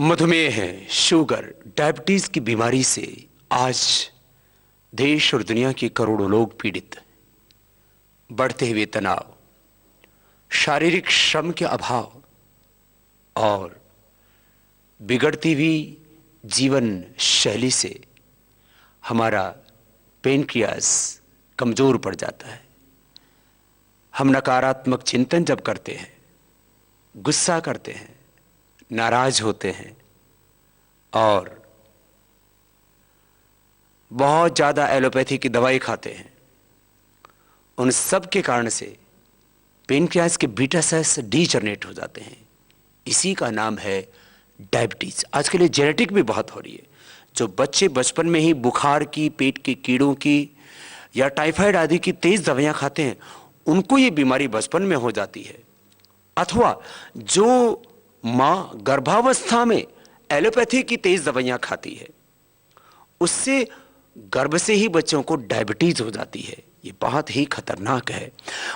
मधुमेह, sugar, diabetes की बीमारी से आज देश और दुनिया के करोड़ों लोग पीड़ित। बढ़ते हुए तनाव, शारीरिक श्रम के अभाव और बिगड़ती हुई जीवन शैली से हमारा पेनक्रियास कमजोर पड़ जाता है। हम नकारात्मक चिंतन जब करते हैं, गुस्सा करते हैं, नाराज होते हैं और बहुत ज्यादा एलोपैथी की दवाई खाते हैं, उन सब के कारण से पेनक्रियास के बीटा सेल्स डीजनरेट हो जाते हैं। इसी का नाम है डायबिटीज। आज के लिए जेनेटिक भी बहुत हो रही है। जो बच्चे बचपन में ही बुखार की, पेट के कीड़ों की या टाइफाइड आदि की तेज दवाइयां खाते हैं, उनको ये बीमारी बचपन में हो जाती है। अथवा जो मां गर्भावस्था में एलोपैथी की तेज दवाइयां खाती है, उससे गर्भ से ही बच्चों को डायबिटीज हो जाती है। ये बहुत ही खतरनाक है।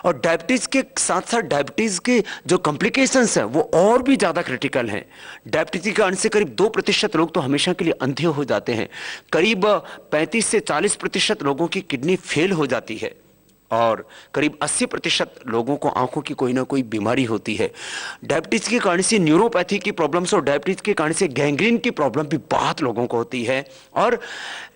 और डायबिटीज के साथ साथ डायबिटीज के जो कॉम्प्लिकेशंस हैं वो और भी ज्यादा क्रिटिकल हैं। डायबिटीज के कारण से करीब 2% लोग तो हमेशा के लिए अंधे हो जाते हैं। करीब 35 से 40% लोगों की किडनी फेल हो जाती है और करीब 80% लोगों को आंखों की कोई ना कोई बीमारी होती है। डायबिटीज के कारण से न्यूरोपैथी की प्रॉब्लम्स और डायबिटीज के कारण से गैंग्रीन की प्रॉब्लम भी बहुत लोगों को होती है। और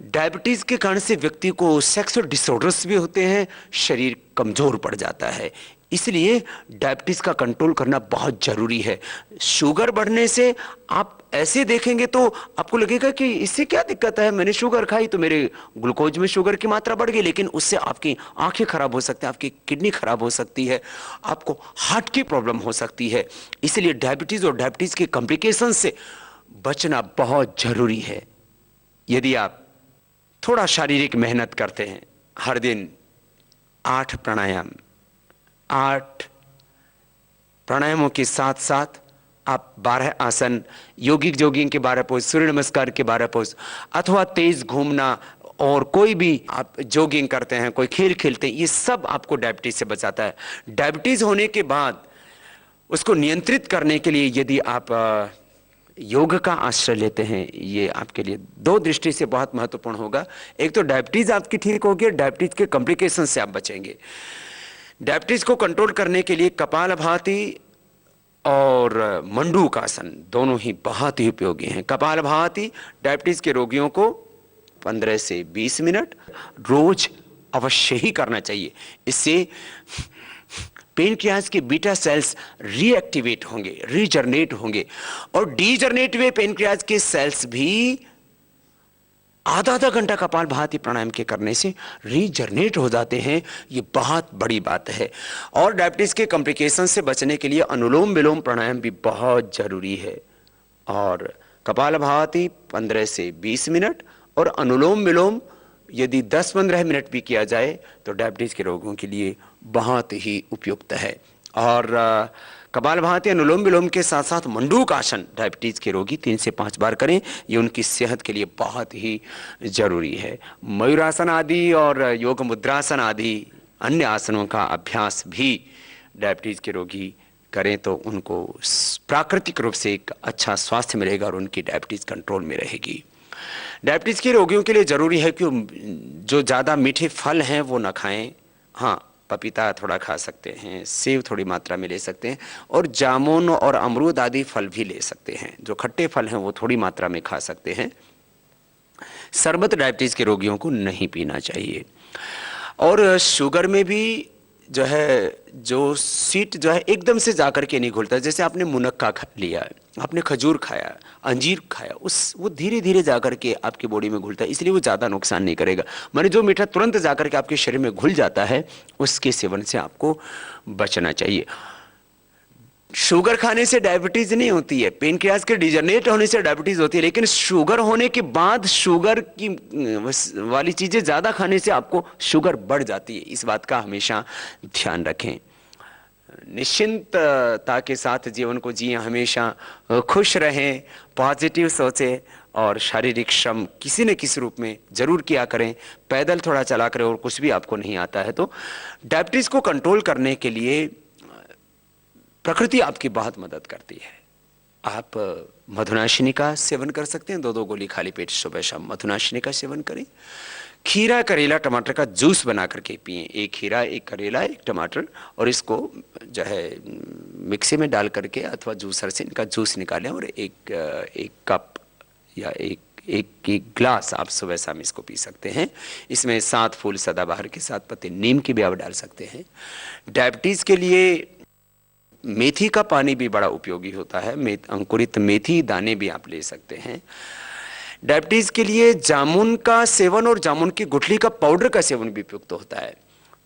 डायबिटीज के कारण से व्यक्ति को सेक्सुअल डिसऑर्डर्स भी होते हैं, शरीर कमजोर पड़ जाता है। इसलिए डायबिटीज का कंट्रोल करना बहुत जरूरी है। शुगर बढ़ने से आप ऐसे देखेंगे तो आपको लगेगा कि इससे क्या दिक्कत है, मैंने शुगर खाई तो मेरे ग्लूकोज में शुगर की मात्रा बढ़ गई, लेकिन उससे आपकी आंखें खराब हो सकती है, आपकी किडनी खराब हो सकती है, आपको हार्ट की प्रॉब्लम हो सकती है। इसलिए डायबिटीज और डायबिटीज के कॉम्प्लिकेशन से बचना बहुत जरूरी है। यदि आप थोड़ा शारीरिक मेहनत करते हैं, हर दिन 8 प्राणायाम, 8 प्राणायामों के साथ साथ आप 12 आसन, योगिक जोगिंग के 12 पोज, सूर्य नमस्कार के 12 पोज, अथवा तेज घूमना और कोई भी आप जोगिंग करते हैं, कोई खेल खेलते हैं, ये सब आपको डायबिटीज से बचाता है। डायबिटीज होने के बाद उसको नियंत्रित करने के लिए यदि आप योग का आश्रय लेते हैं, ये आपके लिए 2 दृष्टि से बहुत महत्वपूर्ण होगा। एक तो डायबिटीज आपकी ठीक होगी, डायबिटीज के कॉम्प्लिकेशन से आप बचेंगे। डायबिटीज को कंट्रोल करने के लिए कपालभाति और मंडूकासन दोनों ही बहुत ही उपयोगी हैं। कपालभाति डायबिटीज के रोगियों को 15 से 20 मिनट रोज अवश्य ही करना चाहिए। इससे पेनक्रियास के बीटा सेल्स रीएक्टिवेट होंगे, रीजनरेट होंगे, और डीजनरेट हुए पेनक्रियास के सेल्स भी आधा घंटा कपालभाति प्राणायाम के करने से रीजनरेट हो जाते हैं। ये बहुत बड़ी बात है। और डायबिटीज के कॉम्प्लिकेशन से बचने के लिए अनुलोम विलोम प्राणायाम भी बहुत जरूरी है। और कपालभाति 15 से 20 मिनट और अनुलोम विलोम यदि 10-15 मिनट भी किया जाए तो डायबिटीज के रोगों के लिए बहुत ही उपयुक्त है। और कपालभाति, अनुलोम विलोम के साथ साथ मंडूकासन डायबिटीज के रोगी 3 से 5 बार करें। ये उनकी सेहत के लिए बहुत ही जरूरी है। मयूरासन आदि और योग मुद्रासन आदि अन्य आसनों का अभ्यास भी डायबिटीज के रोगी करें तो उनको प्राकृतिक रूप से एक अच्छा स्वास्थ्य मिलेगा और उनकी डायबिटीज कंट्रोल में रहेगी। डायबिटीज के रोगियों के लिए जरूरी है कि जो ज्यादा मीठे फल हैं वो ना खाएं। हाँ, पपीता थोड़ा खा सकते हैं, सेब थोड़ी मात्रा में ले सकते हैं, और जामुन और अमरूद आदि फल भी ले सकते हैं। जो खट्टे फल हैं वो थोड़ी मात्रा में खा सकते हैं। शरबत डायबिटीज के रोगियों को नहीं पीना चाहिए। और शुगर में भी जो है, जो सीट जो है एकदम से जाकर के नहीं घुलता। जैसे आपने मुनक्का लिया, आपने खजूर खाया, अंजीर खाया, वो धीरे धीरे जाकर के आपकी बॉडी में घुलता है, इसलिए वो ज्यादा नुकसान नहीं करेगा। माने जो मीठा तुरंत जाकर के आपके शरीर में घुल जाता है, उसके सेवन से आपको बचना चाहिए। शुगर खाने से डायबिटीज नहीं होती है, पेनक्रियास के डिजनरेट होने से डायबिटीज होती है, लेकिन शुगर होने के बाद शुगर की वाली चीजें ज्यादा खाने से आपको शुगर बढ़ जाती है। इस बात का हमेशा ध्यान रखें। निश्चिंतता के साथ जीवन को जिए, हमेशा खुश रहें, पॉजिटिव सोचें और शारीरिक श्रम किसी न किसी रूप में जरूर किया करें। पैदल थोड़ा चला करें और कुछ भी आपको नहीं आता है तो डायबिटीज को कंट्रोल करने के लिए प्रकृति आपकी बहुत मदद करती है। आप मधुनाशिनी का सेवन कर सकते हैं, 2-2 गोली खाली पेट सुबह शाम मधुनाशिनी का सेवन करें। खीरा, करेला, टमाटर का जूस बना करके पिएं। एक खीरा, एक करेला, एक टमाटर, और इसको जो है मिक्सी में डाल करके अथवा जूसर से इनका जूस निकालें और एक कप या एक ग्लास आप सुबह शाम इसको पी सकते हैं। इसमें 7 फूल सदाबहार के 7 पत्ते नीम की भी आप डाल सकते हैं। डायबिटीज़ के लिए मेथी का पानी भी बड़ा उपयोगी होता है। अंकुरित मेथी दाने भी आप ले सकते हैं। डायबिटीज़ के लिए जामुन का सेवन और जामुन की गुठली का पाउडर का सेवन भी उपयुक्त होता है।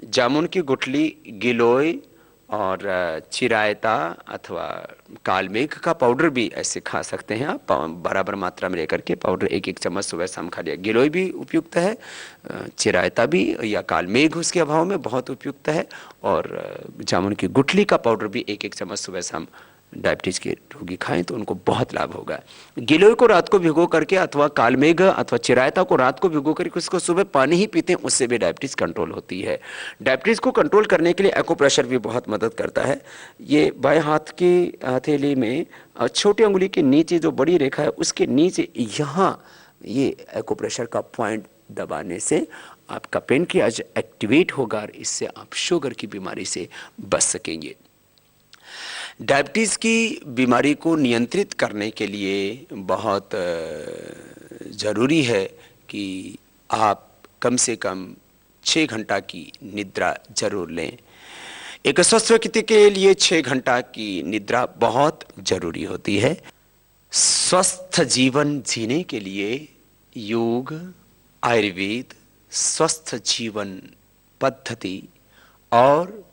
जामुन की गुठली, गिलोय और चिरायता अथवा कालमेघ का पाउडर भी ऐसे खा सकते हैं आप, बराबर मात्रा में लेकर के पाउडर 1-1 चम्मच सुबह शाम खा लिया। गिलोय भी उपयुक्त है, चिरायता भी या कालमेघ उसके अभाव में बहुत उपयुक्त है, और जामुन की गुठली का पाउडर भी 1-1 चम्मच सुबह शाम डायबिटीज़ के रोगी खाएं तो उनको बहुत लाभ होगा। गिलोय को रात को भिगो करके अथवा कालमेघ अथवा चिरायता को रात को भिगो करके उसको सुबह पानी ही पीते हैं, उससे भी डायबिटीज़ कंट्रोल होती है। डायबिटीज़ को कंट्रोल करने के लिए एक्यूप्रेशर भी बहुत मदद करता है। ये बाएं हाथ की हथेली में छोटी उंगली के नीचे जो बड़ी रेखा है उसके नीचे यहाँ ये एक्यूप्रेशर का पॉइंट दबाने से आपका पेनक्रियाज एक्टिवेट होगा और इससे आप शुगर की बीमारी से बच सकेंगे। डायबिटीज़ की बीमारी को नियंत्रित करने के लिए बहुत ज़रूरी है कि आप कम से कम 6 घंटा की निद्रा जरूर लें। एक स्वस्थ व्यक्ति के लिए 6 घंटा की निद्रा बहुत जरूरी होती है। स्वस्थ जीवन जीने के लिए योग, आयुर्वेद, स्वस्थ जीवन पद्धति और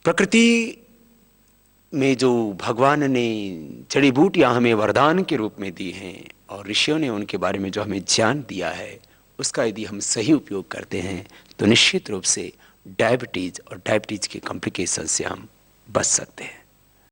प्रकृति में जो भगवान ने जड़ी बूटियां हमें वरदान के रूप में दी हैं और ऋषियों ने उनके बारे में जो हमें ज्ञान दिया है, उसका यदि हम सही उपयोग करते हैं तो निश्चित रूप से डायबिटीज़ और डायबिटीज़ के कॉम्प्लिकेशन से हम बच सकते हैं।